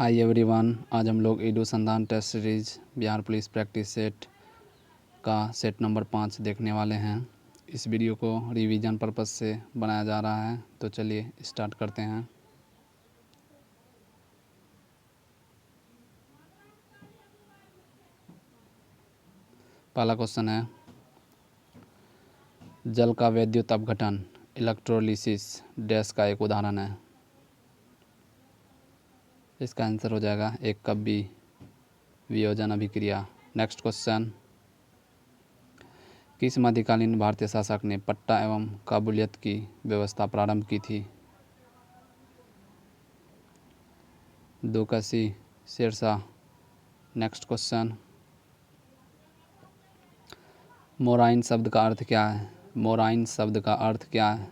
Hi everyone, आज हम लोग Edusandhan test series Bihar police practice set का सेट नंबर 5 देखने वाले हैं। इस वीडियो को रिवीजन पर्पस से बनाया जा रहा है, तो चलिए स्टार्ट करते हैं। पहला क्वेश्चन है, जल का वैद्युत अपघटन इलेक्ट्रोलिसिस डैश का एक उदाहरण है। इसका आंसर हो जाएगा एक कब्बी वियोजन अभिक्रिया। नेक्स्ट क्वेश्चन, किस मध्यकालीन भारतीय शासक ने पट्टा एवं काबूलियत की व्यवस्था प्रारंभ की थी? दुकसी शेरशाह। नेक्स्ट क्वेश्चन, मोराइन शब्द का अर्थ क्या है? मोराइन शब्द का अर्थ क्या है?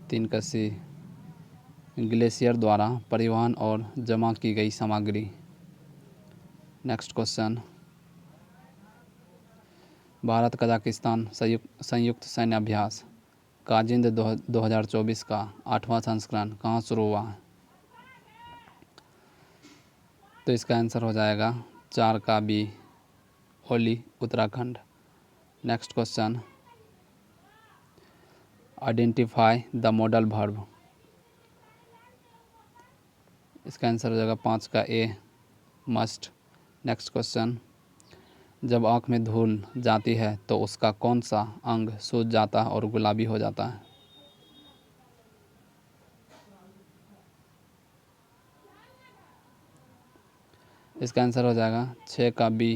तिनकसी ग्लेशियर द्वारा परिवहन और जमा की गई सामग्री। नेक्स्ट क्वेश्चन, भारत कजाकिस्तान संयुक्त सैन्य अभ्यास काजिंद 2024 का 8वां संस्करण कहाँ शुरू हुआ है? तो इसका आंसर हो जाएगा 4 का B, Auli Uttarakhand. Next question, identify the modal verb. इसका आंसर हो जाएगा 5 का ए, मस्ट। नेक्स्ट क्वेश्चन, जब आँख में धूल जाती है तो उसका कौन सा अंग सूज जाता है और गुलाबी हो जाता है? इसका आंसर हो जाएगा 6 का बी,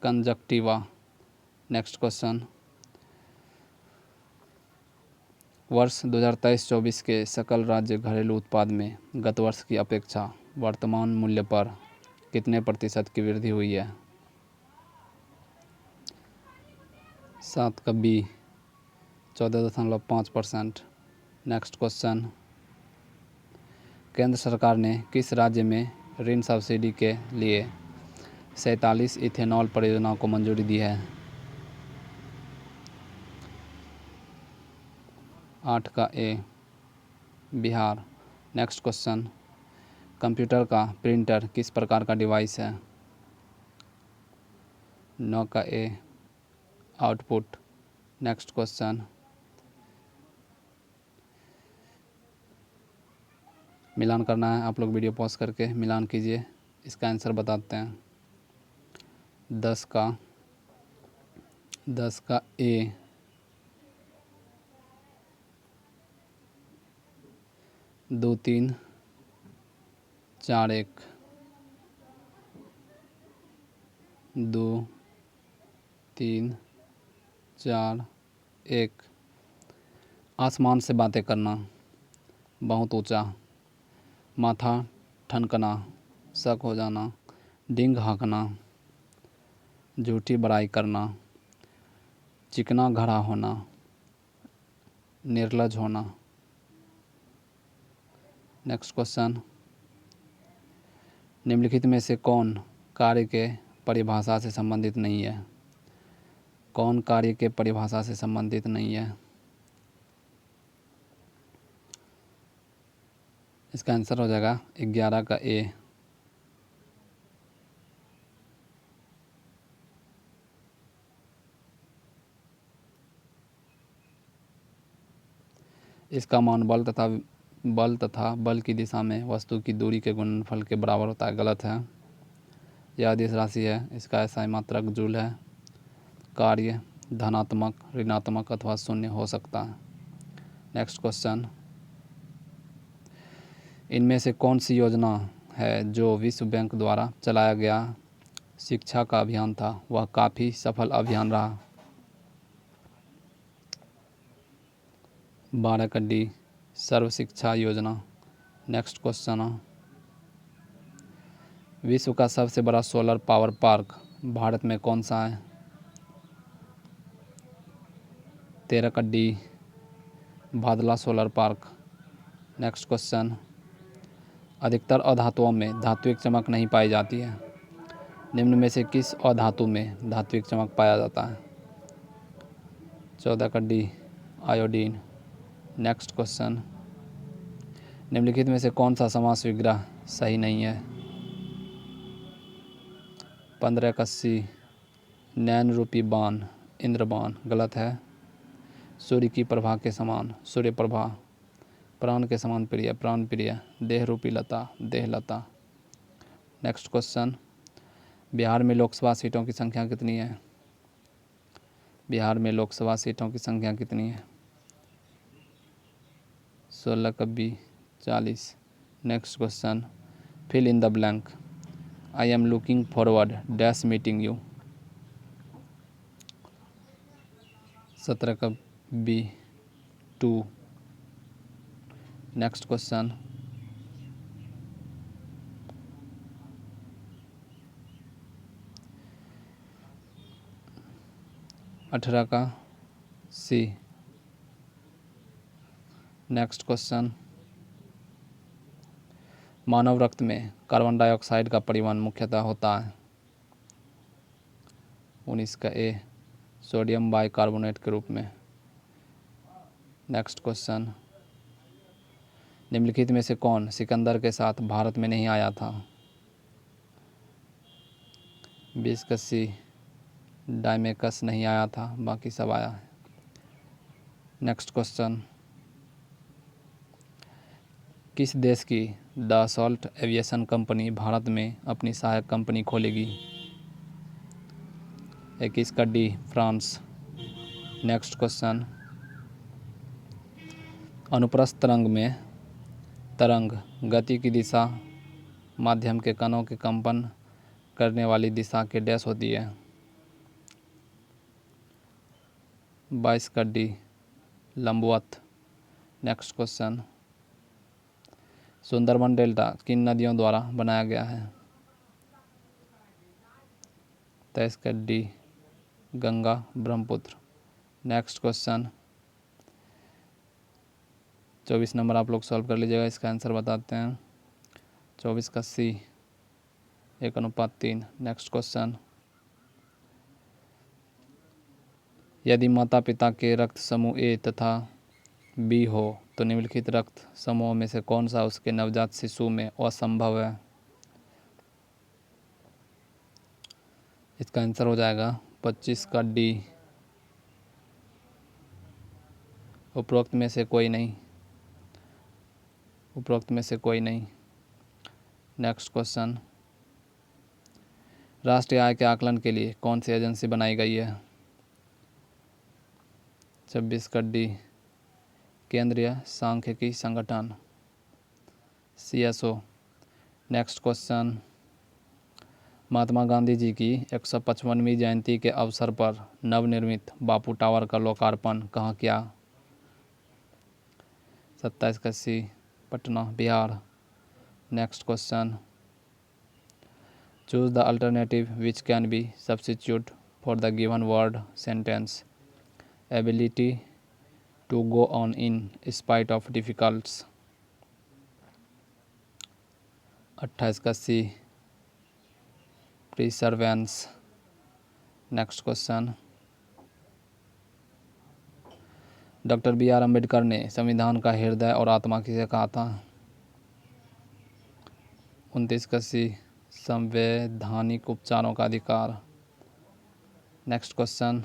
कंजक्टिवा। नेक्स्ट क्वेश्चन, वर्ष 2023-24 के सकल राज्य घरेलू उत्पाद में गत वर्ष की अपेक्षा वर्तमान मूल्य पर कितने प्रतिशत की वृद्धि हुई है? 7 का बी, 14.5%। नेक्स्ट क्वेश्चन, केंद्र सरकार ने किस राज्य में ऋण सब्सिडी के लिए 47 इथेनॉल परियोजनाओं को मंजूरी दी है? 8 का ए, बिहार। नेक्स्ट क्वेश्चन, कंप्यूटर का प्रिंटर किस प्रकार का डिवाइस है? 9 का ए, आउटपुट। नेक्स्ट क्वेश्चन, मिलान करना है, आप लोग वीडियो पॉज करके मिलान कीजिए। इसका आंसर बताते हैं। 10 का ए, 2 3 4 1, 2 3 4 1। आसमान से बातें करना, बहुत ऊंचा, माथा ठनकना, शक हो जाना, डिंग हाँकना, झूठी बड़ाई करना, चिकना घड़ा होना, निर्लज होना। नेक्स्ट क्वेश्चन, निम्नलिखित में से कौन कार्य के परिभाषा से संबंधित नहीं है? कौन कार्य के परिभाषा से संबंधित नहीं है? इसका आंसर हो जाएगा 11 का ए। इसका मान बल तथा बल की दिशा में वस्तु की दूरी के गुणनफल के बराबर होता है। गलत है, यह अदिश राशि है। इसका एसआई मात्रक जूल है। कार्य धनात्मक, ऋणात्मक अथवा शून्य हो सकता है। नेक्स्ट क्वेश्चन, इनमें से कौन सी योजना है जो विश्व बैंक द्वारा चलाया गया शिक्षा का अभियान था, वह काफ़ी सफल अभियान रहा? 12 का डी, सर्व शिक्षा योजना। नेक्स्ट क्वेश्चन, विश्व का सबसे बड़ा सोलर पावर पार्क भारत में कौन सा है? 13 का D, Bhadla solar park. Next question, अधिकतर अधातुओं में धात्विक चमक नहीं पाई जाती है। निम्न में से किस अधातु में धात्विक चमक पाया जाता है? 14 का डी, आयोडीन। नेक्स्ट क्वेश्चन, निम्नलिखित में से कौन सा समास विग्रह सही नहीं है? 1581 नैन रूपी बाण इंद्रबाण गलत है। सूर्य की प्रभा के समान सूर्य प्रभा, प्राण के समान प्रिय प्राण प्रिय, देह रूपी लता देह लता। नेक्स्ट क्वेश्चन, बिहार में लोकसभा सीटों की संख्या कितनी है? बिहार में लोकसभा सीटों की संख्या कितनी है? 16 कभी 40। Next question, fill in the blank. I am looking forward dash meeting you. 17 कभी 2। नेक्स्ट क्वेश्चन, अठारह का सी। नेक्स्ट क्वेश्चन, मानव रक्त में कार्बन डाइऑक्साइड का परिवहन मुख्यतः होता है? 19 का ए, सोडियम बाइकार्बोनेट के रूप में। नेक्स्ट क्वेश्चन, निम्नलिखित में से कौन सिकंदर के साथ भारत में नहीं आया था? 20 का सी, डायमेकस नहीं आया था, बाकी सब आया है। नेक्स्ट क्वेश्चन, किस देश की डसॉल्ट एविएशन कंपनी भारत में अपनी सहायक कंपनी खोलेगी? 21 का डी, फ्रांस। नेक्स्ट क्वेश्चन, अनुप्रस्थ तरंग में तरंग गति की दिशा माध्यम के कणों के कंपन करने वाली दिशा के डैश होती है? 22 का डी, लंबवत। नेक्स्ट क्वेश्चन, सुंदरबन डेल्टा किन नदियों द्वारा बनाया गया है? 23 का D, Ganga Brahmaputra. Next question, 24 number आप लोग सॉल्व कर लीजिएगा, इसका आंसर बताते हैं। 24 का सी, 1:3। नेक्स्ट क्वेश्चन, यदि माता पिता के रक्त समूह ए तथा बी हो तो निम्नलिखित रक्त समूह में से कौन सा उसके नवजात शिशु में असंभव है? इसका आंसर हो जाएगा 25 का डी, उपरोक्त में से कोई नहीं। उपरोक्त में से कोई नहीं। नेक्स्ट क्वेश्चन, राष्ट्रीय आय के आकलन के लिए कौन सी एजेंसी बनाई गई है? 26 का डी, केंद्रीय सांख्यिकी संगठन CSO। Next question, Mahatma Gandhi ji की 155वीं जयंती के अवसर पर नवनिर्मित बापू टावर का लोकार्पण कहाँ किया? 27 का C, Patna Bihar. Next question, choose the alternative which can be substitute for the given word sentence. Ability to go on in spite of difficulties. 28 का C, perseverance. Next question, doctor BR Ambedkar ने संविधान का हृदय और आत्मा किसे कहा था? 29 का सी, संवैधानिक उपचारों का अधिकार। नेक्स्ट क्वेश्चन,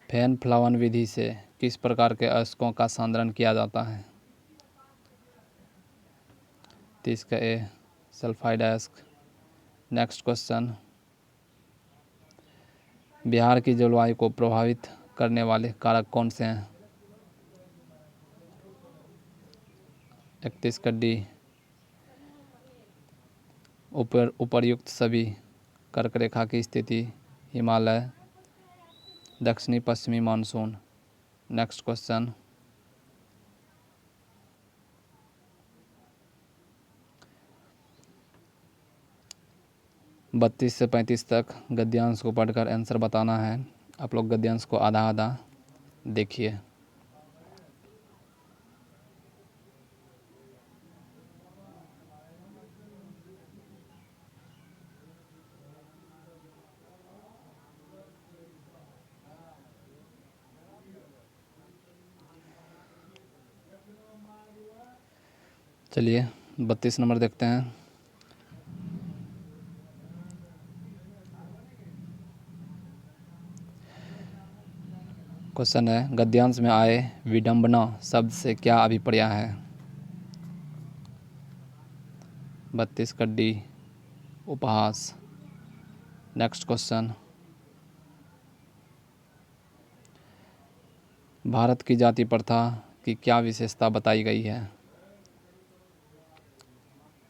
फैन फ्लावन विधि से किस प्रकार के अयस्कों का सांद्रण किया जाता है? 30 का ए, सल्फाइड अयस्क। नेक्स्ट क्वेश्चन, बिहार की जलवायु को प्रभावित करने वाले कारक कौन से हैं? 31 का डी, उपर्युक्त सभी कर्क रेखा की स्थिति, हिमालय, दक्षिणी पश्चिमी मानसून। नेक्स्ट क्वेश्चन, 32 से 35 तक गद्यांश को पढ़कर आंसर बताना है। आप लोग गद्यांश को आधा आधा देखिए। चलिए 32 नंबर देखते हैं। क्वेश्चन है, गद्यांश में आए विडंबना शब्द से क्या अभिप्राय है? 32 का डी, उपहास। नेक्स्ट क्वेश्चन, भारत की जाति प्रथा की क्या विशेषता बताई गई है?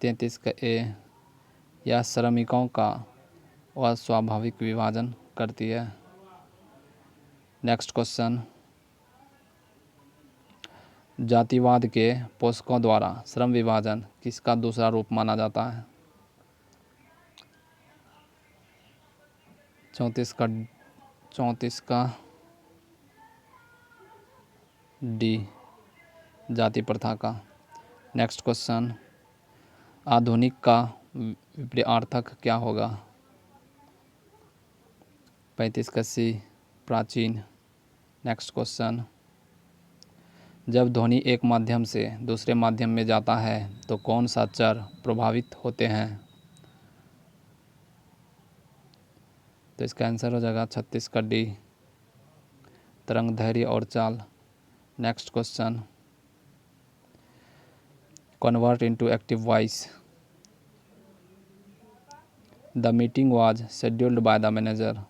33 का ए, यह श्रमिकों का अस्वाभाविक विभाजन करती है। नेक्स्ट क्वेश्चन, जातिवाद के पोषकों द्वारा श्रम विभाजन किसका दूसरा रूप माना जाता है? 34 का डी, जाति प्रथा का। नेक्स्ट क्वेश्चन, आधुनिक का विपरीतार्थक क्या होगा? 35 का सी, प्राचीन। नेक्स्ट क्वेश्चन, जब ध्वनि एक माध्यम से दूसरे माध्यम में जाता है तो कौन सा चर प्रभावित होते हैं? तो इसका आंसर हो जाएगा 36 का डी, तरंग, धैर्य और चाल। Next question, convert into active voice, the meeting was scheduled by the manager.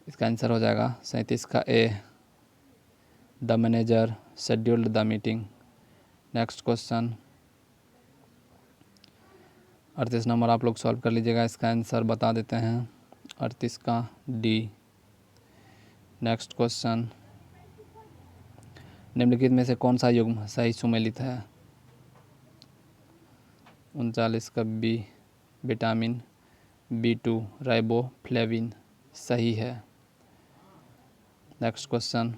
इसका आंसर हो जाएगा 37 का A, the manager scheduled the meeting. Next question 38 number आप लोग सॉल्व कर लीजिएगा, इसका आंसर बता देते हैं। 38 का डी। नेक्स्ट क्वेश्चन, निम्नलिखित में से कौन सा युग्म सही सुमेलित है? 39 का बी, विटामिन B2 राइबोफ्लेविन सही है। नेक्स्ट क्वेश्चन,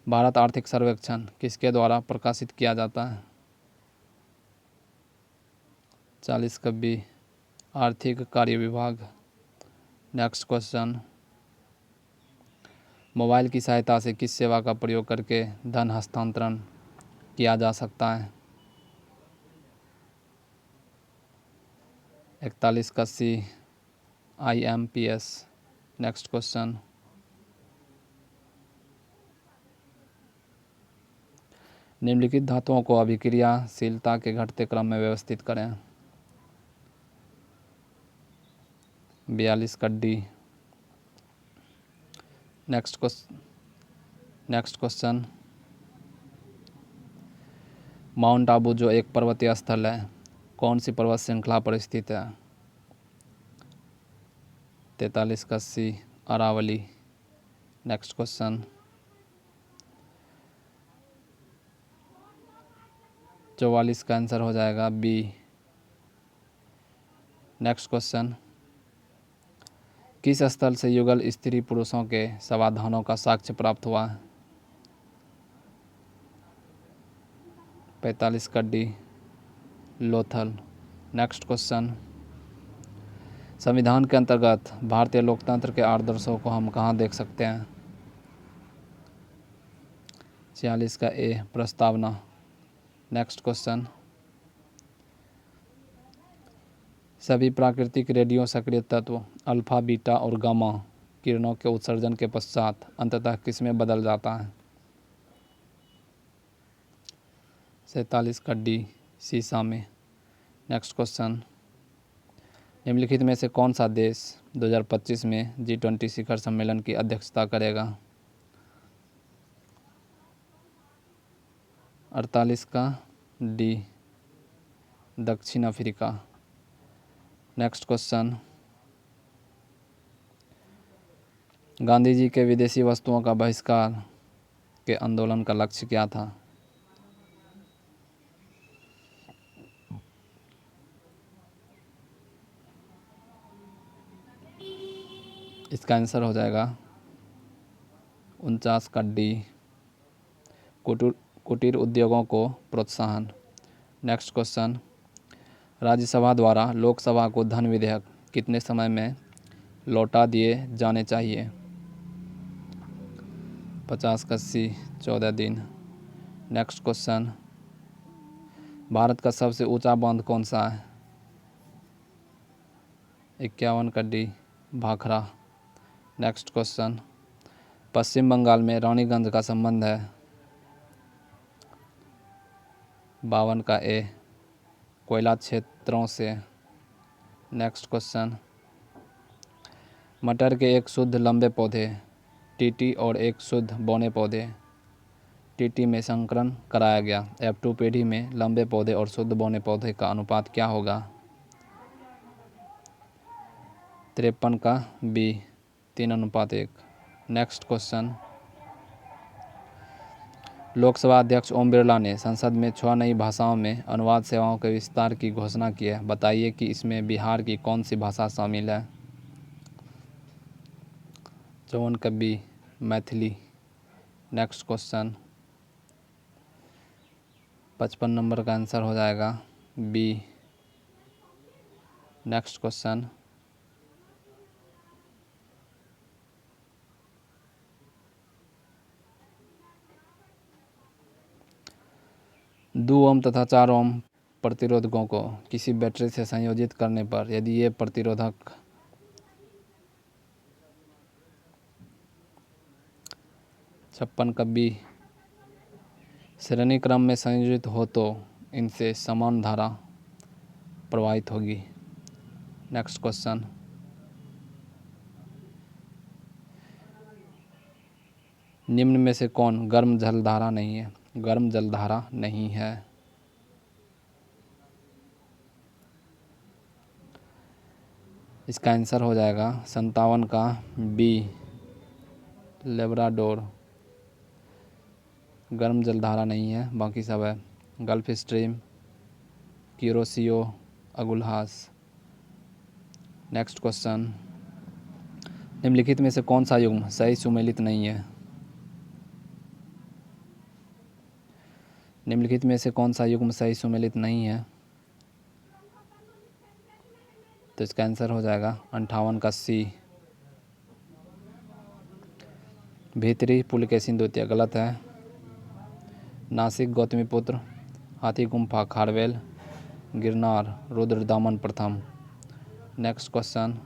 भारत आर्थिक सर्वेक्षण किसके द्वारा प्रकाशित किया जाता है? 40 का बी, आर्थिक कार्य विभाग। नेक्स्ट क्वेश्चन, मोबाइल की सहायता से किस सेवा का प्रयोग करके धन हस्तांतरण किया जा सकता है? 41 का सी, IMPS। नेक्स्ट क्वेश्चन, निम्नलिखित धातुओं को अभिक्रियाशीलता के घटते क्रम में व्यवस्थित करें। 42 का D. Next question, mount Abu जो एक पर्वतीय स्थल है कौन सी पर्वत श्रृंखला पर स्थित है? 43 का सी, अरावली। नेक्स्ट क्वेश्चन, 44 का आंसर हो जाएगा बी। नेक्स्ट क्वेश्चन, किस स्थल से युगल स्त्री पुरुषों के समाधानों का साक्ष्य प्राप्त हुआ है? 45 का डी, लोथल। नेक्स्ट क्वेश्चन, संविधान के अंतर्गत भारतीय लोकतंत्र के आदर्शों को हम कहाँ देख सकते हैं? 46 का ए, प्रस्तावना। नेक्स्ट क्वेश्चन, सभी प्राकृतिक रेडियो सक्रिय तत्व अल्फा, बीटा और गामा किरणों के उत्सर्जन के पश्चात अंततः किसमें बदल जाता है? 47 का डी, सीसा में। नेक्स्ट क्वेश्चन, निम्नलिखित में से कौन सा देश 2025 में G20 शिखर सम्मेलन की अध्यक्षता करेगा? 48 का डी, दक्षिण Africa. Next question, Gandhi ji के विदेशी वस्तुओं का बहिष्कार के आंदोलन का लक्ष्य क्या था? इसका आंसर हो जाएगा 49 का डी, कुटीर उद्योगों को प्रोत्साहन। नेक्स्ट क्वेश्चन, राज्यसभा द्वारा लोकसभा को धन विधेयक कितने समय में लौटा दिए जाने चाहिए? 50 का सी, 14 दिन। नेक्स्ट क्वेश्चन, भारत का सबसे ऊंचा बांध कौन सा है? 51 का डी, भाखड़ा। नेक्स्ट क्वेश्चन, पश्चिम बंगाल में रानीगंज का संबंध है? 52 का ए, कोयला क्षेत्रों से। नेक्स्ट क्वेश्चन, मटर के एक शुद्ध लंबे पौधे टीटी और एक शुद्ध बौने पौधे टीटी में संकरण कराया गया, F2 पीढ़ी में लंबे पौधे और शुद्ध बौने पौधे का अनुपात क्या होगा? 53 का बी, 3:1। नेक्स्ट क्वेश्चन, लोकसभा अध्यक्ष ओम बिरला ने संसद में 6 नई भाषाओं में अनुवाद सेवाओं के विस्तार की घोषणा की है। बताइए कि इसमें बिहार की कौन सी भाषा शामिल है? 54 का B, Maithili. Next question, 55 number का आंसर हो जाएगा बी। नेक्स्ट क्वेश्चन, दो ओम तथा 4 ओम प्रतिरोधकों को किसी बैटरी से संयोजित करने पर यदि ये प्रतिरोधक 56 का बी, श्रेणी क्रम में संयोजित हो तो इनसे समान धारा प्रवाहित होगी। नेक्स्ट क्वेश्चन, निम्न में से कौन गर्म जलधारा नहीं है? गर्म जलधारा नहीं है। इसका आंसर हो जाएगा 57 का बी, लेब्राडोर। गर्म जलधारा नहीं है, बाकी सब है। Gulf Stream, Kuroshio, Agulhas. Next question, निम्नलिखित में से कौन सा युग्म सही सुमेलित नहीं है? निम्नलिखित में से कौन सा युग्म सही सुमेलित नहीं है? तो इसका आंसर हो जाएगा 58 का सी, भीतरी पुलकेशिन द्वितीय। गलत है। नासिक गौतमीपुत्र, हाथी गुम्फा खारवेल, गिरनार रुद्रदामन प्रथम। नेक्स्ट क्वेश्चन,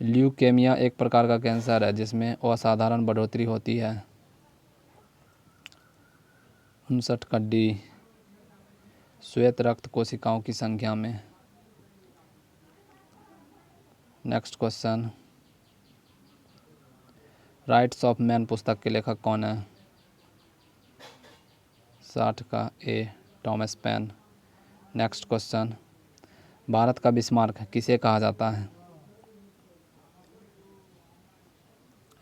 ल्यूकेमिया एक प्रकार का कैंसर है जिसमें असाधारण बढ़ोतरी होती है। 59 का डी, श्वेत रक्त कोशिकाओं की संख्या में। Next question, rights of man पुस्तक के लेखक कौन है? 60 का A, Thomas Paine. Next question, Bharat का बिस्मार्क किसे कहा जाता है?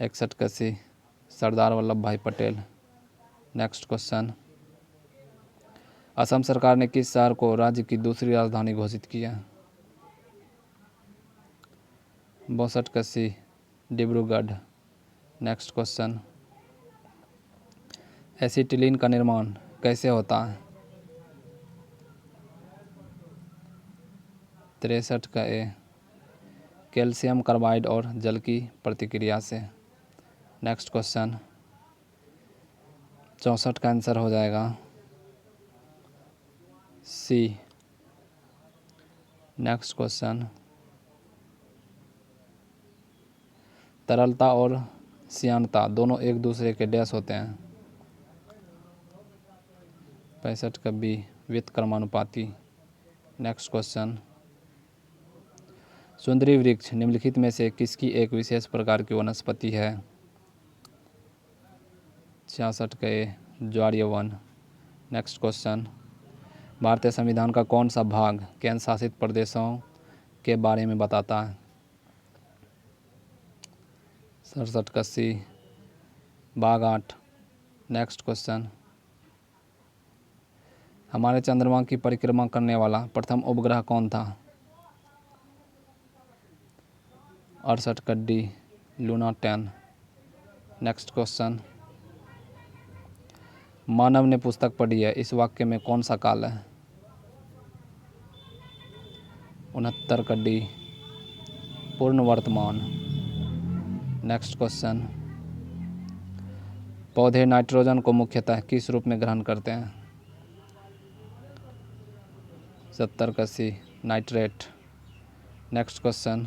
61 का सी, सरदार वल्लभ भाई पटेल। नेक्स्ट क्वेश्चन, असम सरकार ने किस शहर को राज्य की दूसरी राजधानी घोषित किया? 62 का सी, डिब्रूगढ़। नेक्स्ट क्वेश्चन, एसिटिलीन का निर्माण कैसे होता है? 63 का ए, कैल्शियम कार्बाइड और जल की प्रतिक्रिया से। नेक्स्ट क्वेश्चन, 64 का आंसर हो जाएगा सी। नेक्स्ट क्वेश्चन, तरलता और श्यानता दोनों एक दूसरे के डैश होते हैं? 65 का बी, व्युत्क्रमानुपाती। नेक्स्ट क्वेश्चन, सुंदरी वृक्ष निम्नलिखित में से किसकी एक विशेष प्रकार की वनस्पति है? 66 का ए, ज्वारीय वन। नेक्स्ट क्वेश्चन, भारतीय संविधान का कौन सा भाग केंद्र शासित प्रदेशों के बारे में बताता है? 67 का सी, भाग 8। नेक्स्ट क्वेश्चन, हमारे चंद्रमा की परिक्रमा करने वाला प्रथम उपग्रह कौन था? 68 का डी, लूना 10। नेक्स्ट क्वेश्चन, मानव ने पुस्तक पढ़ी है, इस वाक्य में कौन सा काल है? 69 का डी, पूर्ण वर्तमान। नेक्स्ट क्वेश्चन, पौधे नाइट्रोजन को मुख्यतः किस रूप में ग्रहण करते हैं? 70 का सी, नाइट्रेट। नेक्स्ट क्वेश्चन,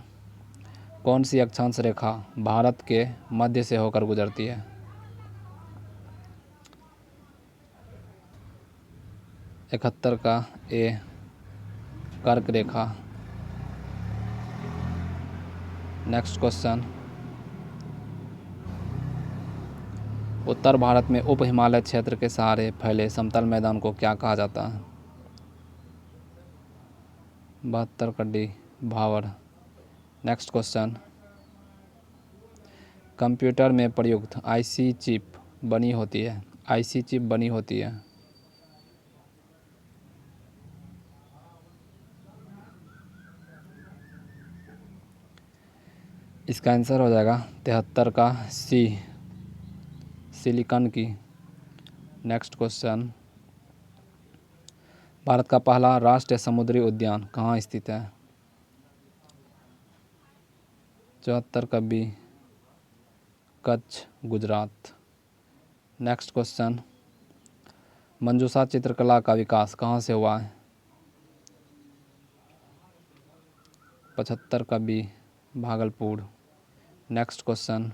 कौन सी अक्षांश रेखा भारत के मध्य से होकर गुजरती है? 71 का ए, कर्क रेखा। नेक्स्ट क्वेश्चन, उत्तर भारत में उप हिमालय क्षेत्र के सहारे फैले समतल मैदान को क्या कहा जाता है? 72 का डी, भावर। नेक्स्ट क्वेश्चन, कंप्यूटर में प्रयुक्त आईसी चिप बनी होती है, आईसी चिप बनी होती है? इसका आंसर हो जाएगा 73 का सी, सिलिकॉन की। नेक्स्ट क्वेश्चन, भारत का पहला राष्ट्रीय समुद्री उद्यान कहाँ स्थित है? 74 का B, Kutch, Gujarat. Next question, Manjusha चित्रकला का विकास कहाँ से हुआ है? 75 का बी, भागलपुर। नेक्स्ट क्वेश्चन,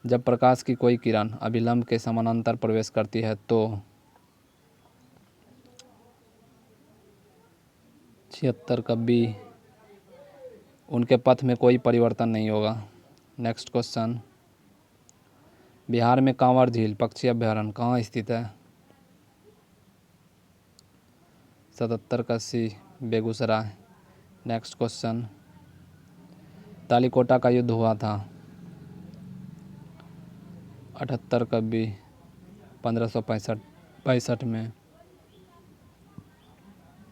जब प्रकाश की कोई किरण अभिलंब के समानांतर प्रवेश करती है तो? 76 का बी, उनके पथ में कोई परिवर्तन नहीं होगा। नेक्स्ट क्वेश्चन, बिहार में कांवर झील पक्षी अभयारण्य कहाँ स्थित है? 77 का सी, बेगूसराय। नेक्स्ट क्वेश्चन, तालीकोटा का युद्ध हुआ था? 78 का बी, 1565 में।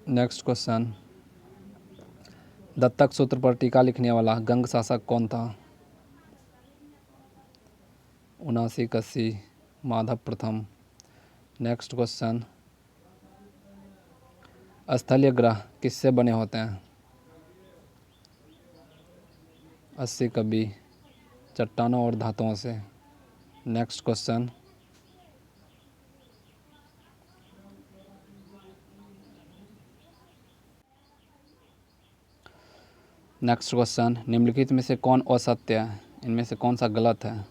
नेक्स्ट क्वेश्चन, दत्तक सूत्र पर टीका लिखने वाला गंग शासक कौन था? 79 का सी, माधव प्रथम। नेक्स्ट क्वेश्चन, स्थलीय ग्रह किससे बने होते हैं? 80 का बी, चट्टानों और धातुओं से। नेक्स्ट क्वेश्चन, निम्नलिखित में से कौन असत्य है? इनमें से कौन सा गलत है?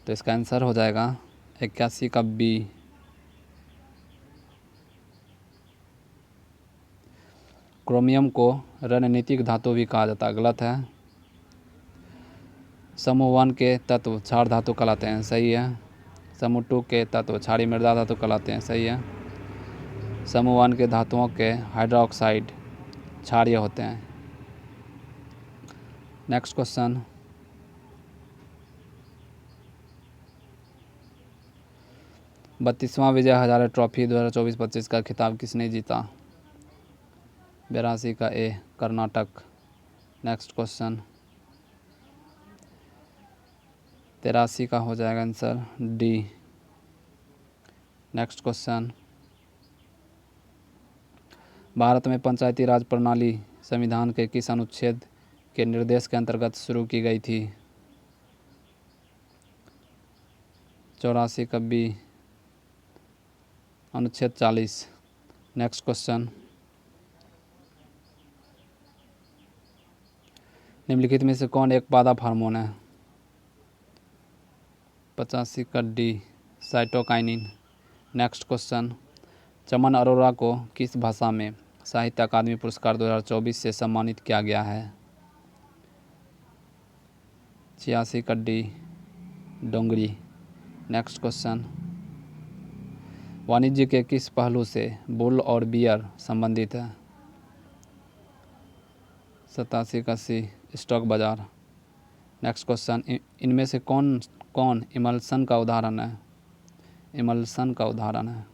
तो इसका आंसर हो जाएगा 81 का बी, क्रोमियम को रणनीतिक धातु भी कहा जाता है। गलत है। समूह 1 के तत्व क्षार धातु कहलाते हैं। सही है। समूह 2 के तत्व क्षारीय मृदा धातु कहलाते हैं। सही है। समूह 1 के धातुओं के हाइड्रोक्साइड क्षारीय होते हैं। Next question, 32वां Vijay Hazare trophy 2024-25 का खिताब किसने जीता? 82 का ए, कर्नाटक। नेक्स्ट क्वेश्चन, 83 का हो जाएगा answer D. Next question, Bharat में पंचायती राज प्रणाली संविधान के किस अनुच्छेद के निर्देश के अंतर्गत शुरू की गई थी? 84 का बी, अनुच्छेद 40। नेक्स्ट क्वेश्चन, निम्नलिखित में से कौन एक पादप हार्मोन है? 85 का डी, साइटोकाइनिन। नेक्स्ट क्वेश्चन, चमन अरोरा को किस भाषा में साहित्य अकादमी पुरस्कार 2024 से सम्मानित किया गया है? 86 का डी, डोंगरी। नेक्स्ट क्वेश्चन, वाणिज्य के किस पहलू से बुल और बियर संबंधित है? 87 का सी, स्टॉक बाजार। नेक्स्ट क्वेश्चन, इनमें से कौन कौन इमल्सन का उदाहरण है? इमल्सन का उदाहरण है।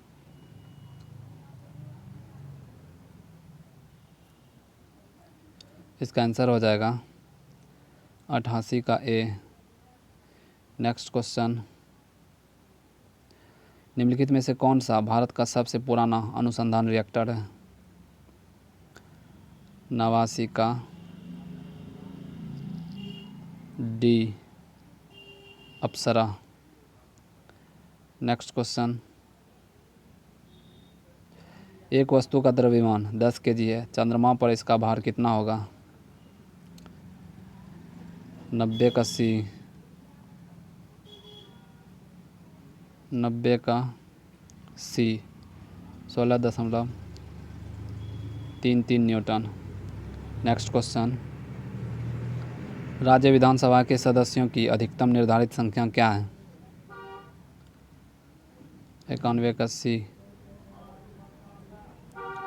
इसका आंसर हो जाएगा 88 का ए। नेक्स्ट क्वेश्चन, निम्नलिखित में से कौन सा भारत का सबसे पुराना अनुसंधान रिएक्टर है? 89 का डी, अप्सरा। नेक्स्ट क्वेश्चन, एक वस्तु का द्रव्यमान 10 kg है, चंद्रमा पर इसका भार कितना होगा? 90 का सी, 90 का सी 16.33 न्यूटन। नेक्स्ट क्वेश्चन, राज्य विधानसभा के सदस्यों की अधिकतम निर्धारित संख्या क्या है? 91 का सी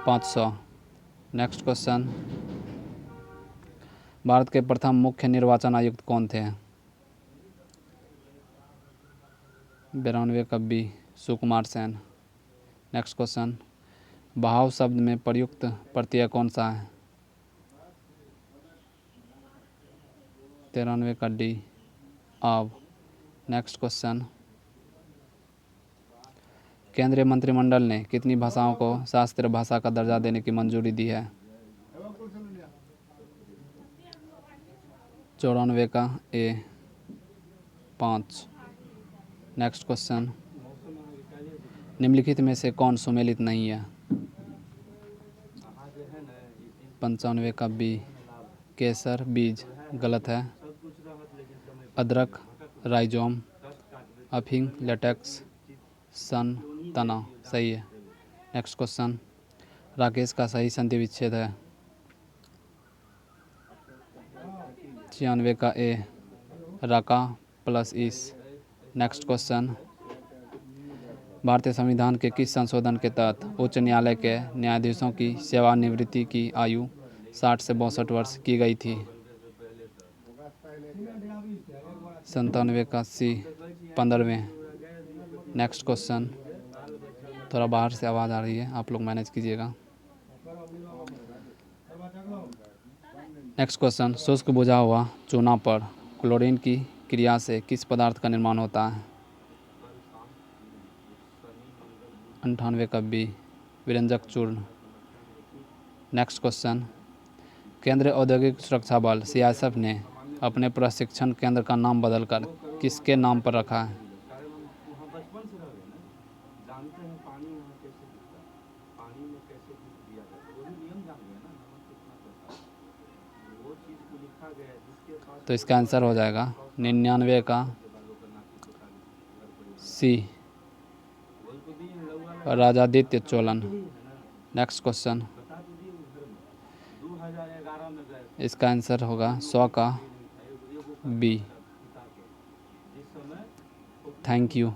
500। नेक्स्ट क्वेश्चन, भारत के प्रथम मुख्य निर्वाचन आयुक्त कौन थे? 92 का B Sukumar Sen. Next question, बहाव शब्द में प्रयुक्त प्रत्यय कौन सा है? 93 का डी आव। नेक्स्ट क्वेश्चन, केंद्रीय मंत्रिमंडल ने कितनी भाषाओं को शास्त्रीय भाषा का दर्जा देने की मंजूरी दी है? 94 का ए 5। नेक्स्ट क्वेश्चन, निम्नलिखित में से कौन सुमेलित नहीं है? 95 का बी केसर बीज गलत है। अदरक, राइजोम, अफीम, लेटेक्स, सन, तना सही है। नेक्स्ट क्वेश्चन, राकेश का सही संधि विच्छेद है? 96 का ए राका प्लस इस। नेक्स्ट क्वेश्चन, भारतीय संविधान के किस संशोधन के तहत उच्च न्यायालय के न्यायाधीशों की सेवानिवृत्ति की आयु 60 से 62 वर्ष की गई थी? 97 का सी 15वें। नेक्स्ट क्वेश्चन, थोड़ा बाहर से आवाज़ आ रही है, आप लोग मैनेज कीजिएगा। नेक्स्ट क्वेश्चन, शुष्क बुझा हुआ चूना पर क्लोरीन की क्रिया से किस पदार्थ का निर्माण होता है? 98 का बी विरंजक चूर्ण। नेक्स्ट क्वेश्चन, केंद्रीय औद्योगिक सुरक्षा बल सीआईएसएफ ने अपने प्रशिक्षण केंद्र का नाम बदलकर किसके नाम पर रखा है? तो इसका आंसर हो जाएगा 99 का सी राजादित्य चोलन। नेक्स्ट क्वेश्चन, इसका आंसर होगा 100 का बी। Thank you.